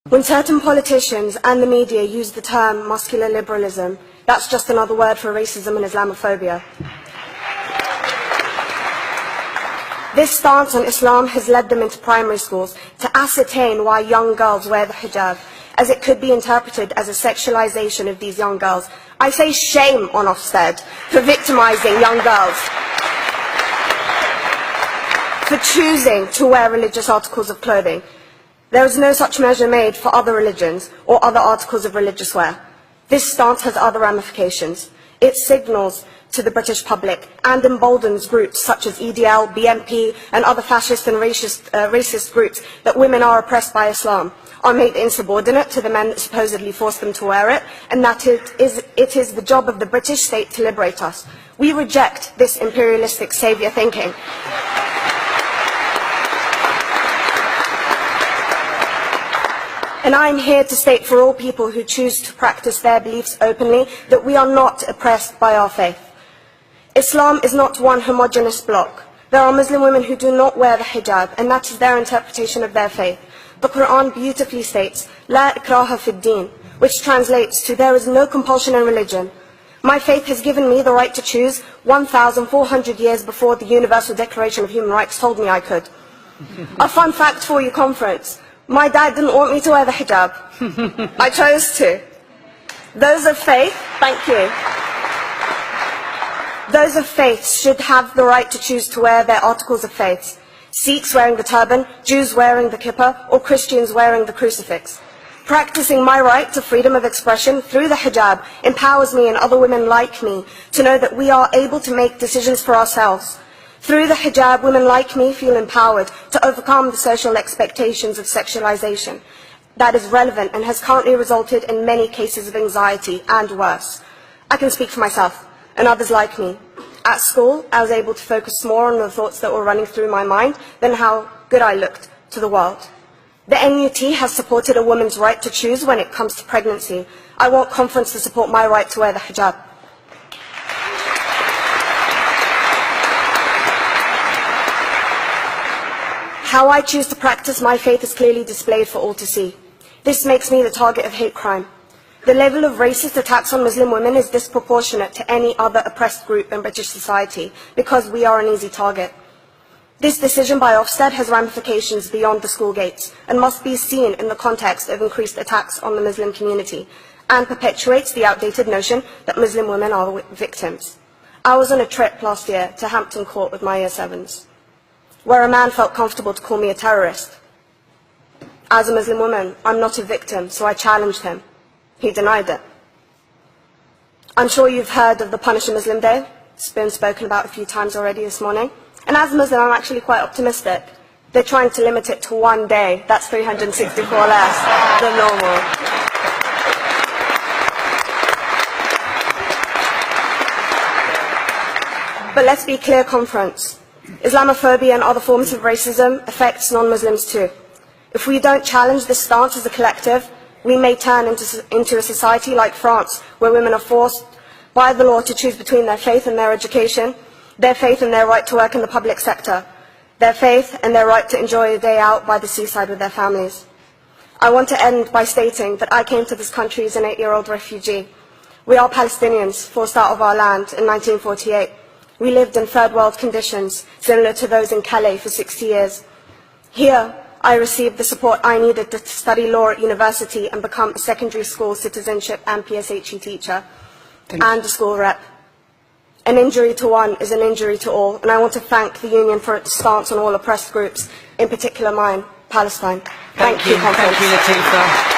When certain politicians and the media use the term muscular liberalism, that's just another word for racism and Islamophobia. This stance on Islam has led them into primary schools to ascertain why young girls wear the hijab, as it could be interpreted as a sexualization of these young girls. I say shame on Ofsted for victimizing young girls, for choosing to wear religious articles of clothing. There is no such measure made for other religions or other articles of religious wear. This stance has other ramifications. It signals to the British public and emboldens groups such as EDL, BNP and other fascist and racist groups that women are oppressed by Islam, are made insubordinate to the men that supposedly force them to wear it, and that it is the job of the British state to liberate us. We reject this imperialistic saviour thinking. And I am here to state for all people who choose to practice their beliefs openly that we are not oppressed by our faith. Islam is not one homogeneous block. There are Muslim women who do not wear the hijab, and that is their interpretation of their faith. The Quran beautifully states, La ikraha fid din, which translates to there is no compulsion in religion. My faith has given me the right to choose 1,400 years before the Universal Declaration of Human Rights told me I could. A fun fact for you, conference. My dad didn't want me to wear the hijab. I chose to. Those of faith, thank you. Those of faith should have the right to choose to wear their articles of faith. Sikhs wearing the turban, Jews wearing the kippah, or Christians wearing the crucifix. Practicing my right to freedom of expression through the hijab empowers me and other women like me to know that we are able to make decisions for ourselves. Through the hijab, women like me feel empowered to overcome the social expectations of sexualization that is relevant and has currently resulted in many cases of anxiety and worse. I can speak for myself and others like me. At school, I was able to focus more on the thoughts that were running through my mind than how good I looked to the world. The NUT has supported a woman's right to choose when it comes to pregnancy. I want conference to support my right to wear the hijab. How I choose to practice my faith is clearly displayed for all to see. This makes me the target of hate crime. The level of racist attacks on Muslim women is disproportionate to any other oppressed group in British society because we are an easy target. This decision by Ofsted has ramifications beyond the school gates and must be seen in the context of increased attacks on the Muslim community and perpetuates the outdated notion that Muslim women are victims. I was on a trip last year to Hampton Court with my Year 7s, where a man felt comfortable to call me a terrorist. As a Muslim woman, I'm not a victim, so I challenged him. He denied it. I'm sure you've heard of the Punish a Muslim Day. It's been spoken about a few times already this morning. And as a Muslim, I'm actually quite optimistic. They're trying to limit it to one day. That's 364 less than normal. But let's be clear, conference. Islamophobia and other forms of racism affects non-Muslims too. If we don't challenge this stance as a collective, we may turn into a society like France, where women are forced by the law to choose between their faith and their education, their faith and their right to work in the public sector, their faith and their right to enjoy a day out by the seaside with their families. I want to end by stating that I came to this country as an 8-year-old refugee. We are Palestinians, forced out of our land in 1948. We lived in third world conditions, similar to those in Calais for 60 years. Here, I received the support I needed to study law at university and become a secondary school citizenship and PSHE teacher, and a school rep. An injury to one is an injury to all, and I want to thank the Union for its stance on all oppressed groups, in particular mine, Palestine. Thank you, Conference. Thank you, Latifa.